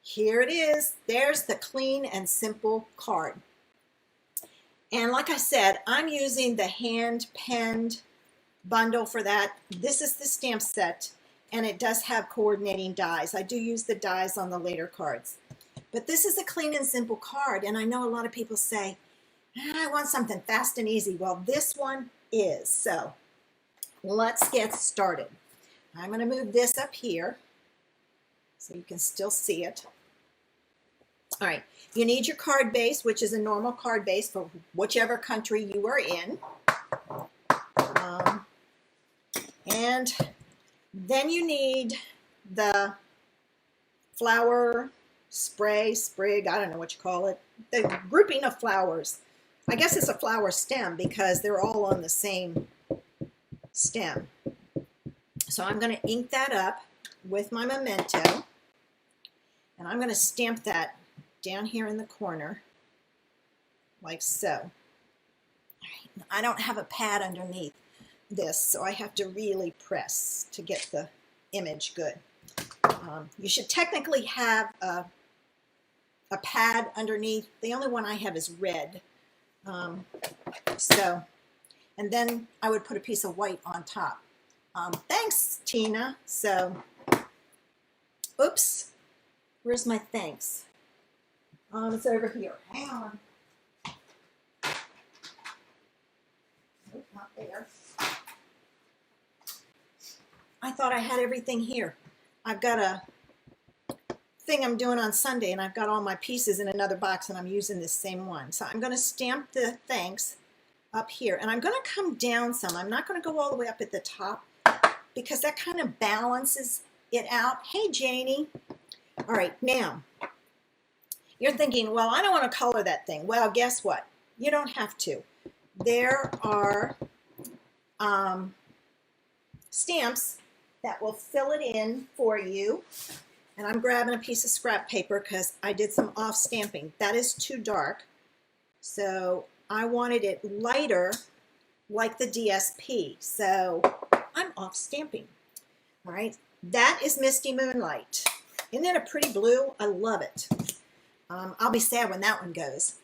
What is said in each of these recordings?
Here it is. There's the clean and simple card. And like I said, I'm using the hand-penned bundle for that. This is the stamp set, and it does have coordinating dies. I do use the dies on the later cards. But this is a clean and simple card, and I know a lot of people say, I want something fast and easy. Well, this one is. So let's get started. I'm going to move this up here so you can still see it. All right, you need your card base, which is a normal card base for whichever country you are in. And then you need the flower sprig, I don't know what you call it, the grouping of flowers. I guess it's a flower stem because they're all on the same stem. So I'm going to ink that up with my Memento, and I'm going to stamp that down here in the corner like so. I don't have a pad underneath this, so I have to really press to get the image good. You should technically have a pad underneath. The only one I have is red. And then I would put a piece of white on top. Thanks, Tina. So, oops, where's my thanks? It's over here. Hang on. Nope, not there. I thought I had everything here. I've got a thing I'm doing on Sunday, and I've got all my pieces in another box, and I'm using this same one. So I'm going to stamp the thanks up here, and I'm going to come down some. I'm not going to go all the way up at the top because that kind of balances it out. Hey, Janie. All right, now you're thinking, well, I don't want to color that thing. Well, guess what? You don't have to. There are stamps that will fill it in for you. And I'm grabbing a piece of scrap paper because I did some off stamping. That is too dark. So I wanted it lighter like the DSP. So I'm off stamping. All right. That is Misty Moonlight. Isn't that a pretty blue? I love it. I'll be sad when that one goes.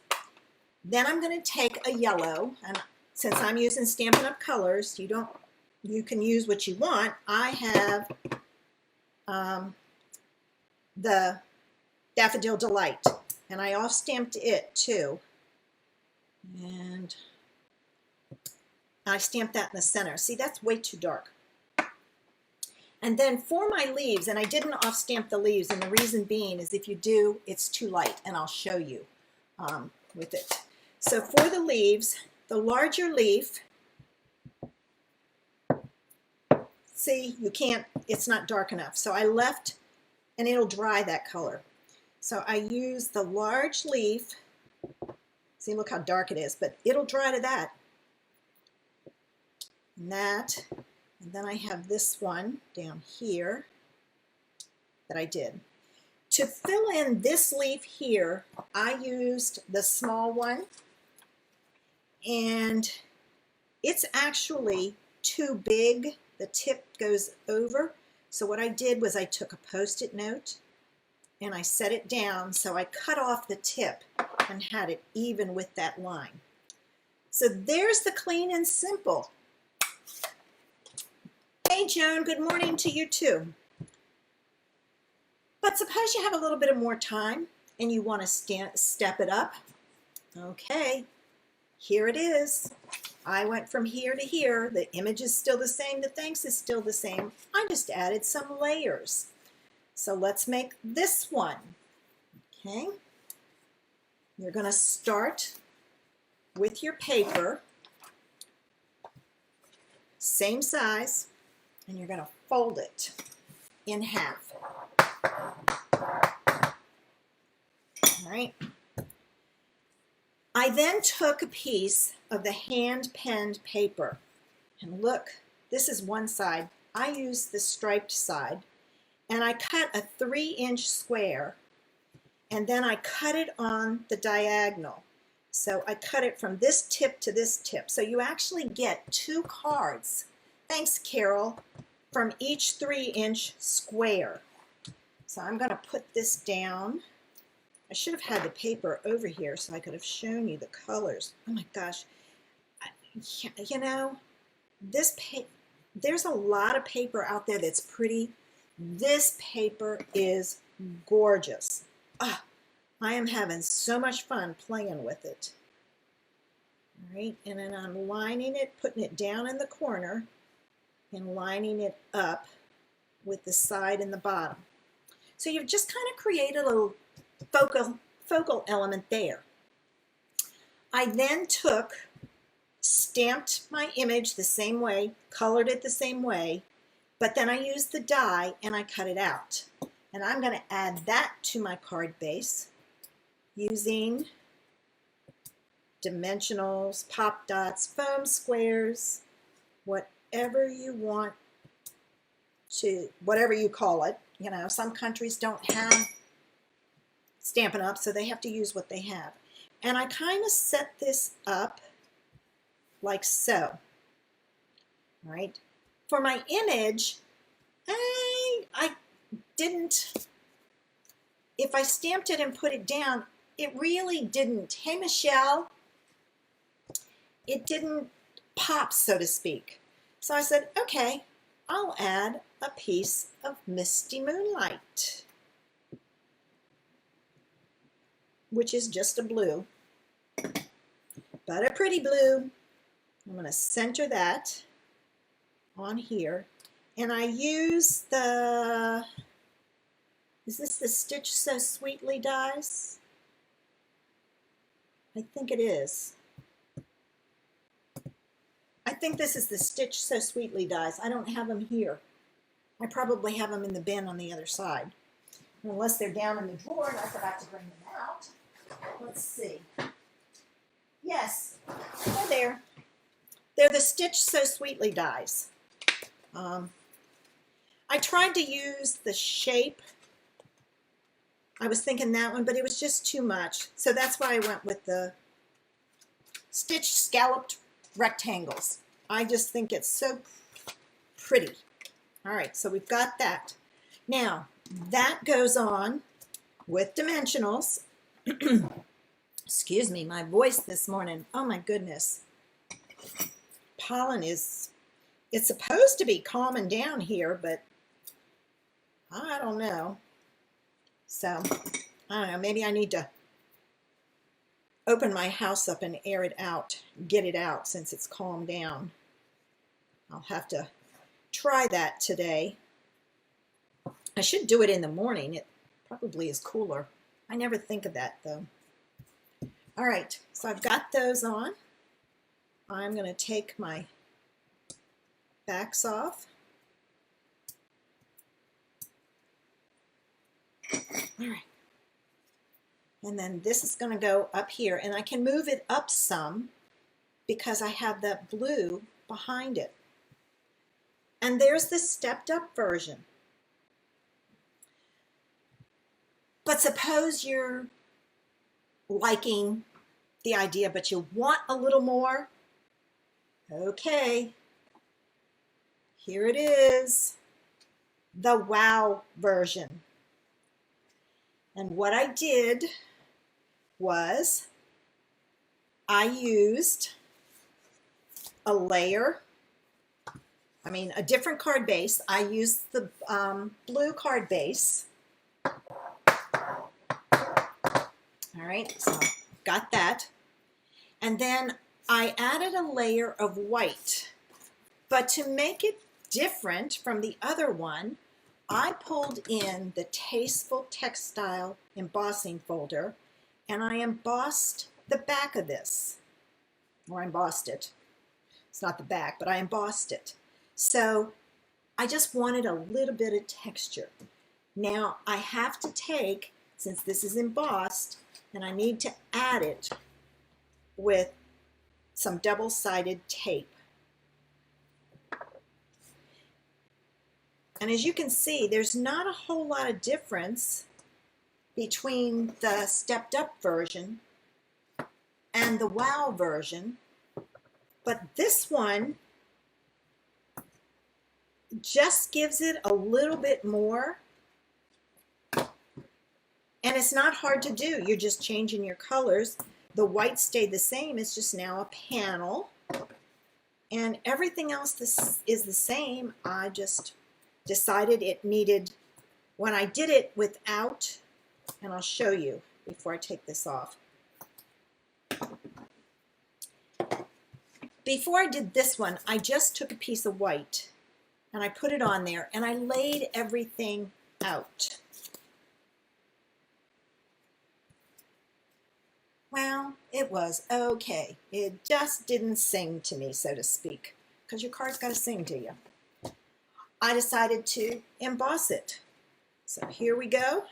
Then I'm going to take a yellow, and since I'm using Stampin' Up! Colors, you can use what you want. I have the Daffodil Delight, and I off stamped it too, and I stamped that in the center. See, that's way too dark. And then for my leaves, and I didn't off stamp the leaves, and the reason being is if you do, it's too light, and I'll show you with it. So for the leaves, the larger leaf, see, you can't, it's not dark enough. So I left, and it'll dry that color. So I use the large leaf. See, look how dark it is, but it'll dry to that. And that, and then I have this one down here that I did. To fill in this leaf here, I used the small one, and it's actually too big. The tip goes over. So what I did was I took a Post-it note and I set it down, so I cut off the tip and had it even with that line. So there's the clean and simple. Hey Joan, good morning to you too. But suppose you have a little bit of more time and you want to step it up. Okay, here it is. I went from here to here. The image is still the same. The thanks is still the same. I just added some layers. So let's make this one. Okay. You're going to start with your paper, same size, and you're going to fold it in half. All right. I then took a piece of the hand-penned paper, and look, this is one side. I used the striped side, and I cut a 3-inch square, and then I cut it on the diagonal. So I cut it from this tip to this tip. So you actually get 2 cards, thanks Carol, from each 3-inch square. So I'm going to put this down. I should have had the paper over here so I could have shown you the colors. Oh my gosh. You know, there's a lot of paper out there that's pretty. This paper is gorgeous. Ah, I am having so much fun playing with it. All right, and then I'm lining it, putting it down in the corner and lining it up with the side and the bottom. So you've just kind of created a little focal element there. I then stamped my image the same way, colored it the same way, but then I used the die and I cut it out. And I'm going to add that to my card base using dimensionals, pop dots, foam squares, whatever you want to, whatever you call it. You know, some countries don't have Stampin' Up, so they have to use what they have. And I kind of set this up like so. All right. For my image, I didn't, if I stamped it and put it down, it really didn't, hey Michelle, it didn't pop, so to speak. So I said, okay, I'll add a piece of Misty Moonlight, which is just a blue, but a pretty blue. I'm going to center that on here, and I use the, is this the Stitch So Sweetly dies? I think it is. I think this is the Stitch So Sweetly dies. I don't have them here. I probably have them in the bin on the other side. Unless they're down in the drawer and I forgot to bring them out. Let's see. Yes, they're there. They're the Stitch So Sweetly dies. I tried to use the shape. I was thinking that one, but it was just too much. So that's why I went with the stitched scalloped rectangles. I just think it's so pretty. All right, so we've got that. Now, that goes on with dimensionals. Excuse me, my voice this morning. Oh my goodness. Pollen is, it's supposed to be calming down here, but I don't know. So, I don't know, maybe I need to open my house up and air it out, get it out since it's calmed down. I'll have to try that today. I should do it in the morning. It probably is cooler. I never think of that though. All right, so I've got those on. I'm going to take my backs off. All right. And then this is going to go up here, and I can move it up some because I have that blue behind it. And there's the stepped up version. But suppose you're liking the idea, but you want a little more. Okay, here it is, the WOW version. And what I did was I used a layer, a different card base. I used the blue card base. All right, so got that. And then I added a layer of white. But to make it different from the other one, I pulled in the Tasteful Textile embossing folder, and I embossed the back of this. Or I embossed it. It's not the back, but I embossed it. So I just wanted a little bit of texture. Now I have to take, since this is embossed, and I need to add it with some double-sided tape. And as you can see, there's not a whole lot of difference between the stepped up version and the WOW version, but this one just gives it a little bit more And it's not hard to do. You're just changing your colors. The white stayed the same. It's just now a panel. And everything else is the same. I just decided it needed, when I did it without, and I'll show you before I take this off. Before I did this one, I just took a piece of white and I put it on there and I laid everything out. Well, it was okay. It just didn't sing to me, so to speak, because your card's got to sing to you. I decided to emboss it. So here we go.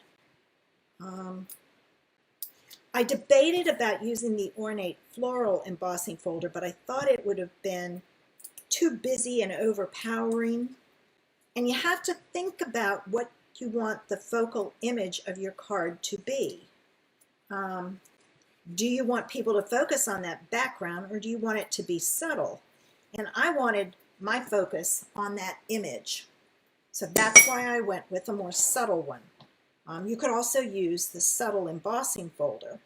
I debated about using the Ornate Floral embossing folder, but I thought it would have been too busy and overpowering. And you have to think about what you want the focal image of your card to be. Do you want people to focus on that background, or do you want it to be subtle? And I wanted my focus on that image. So that's why I went with a more subtle one. You could also use the subtle embossing folder.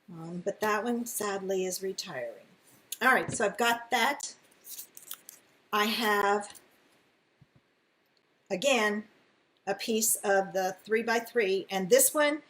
But that one sadly is retiring. All right, so I've got that. I have, again, a piece of the 3x3, and this one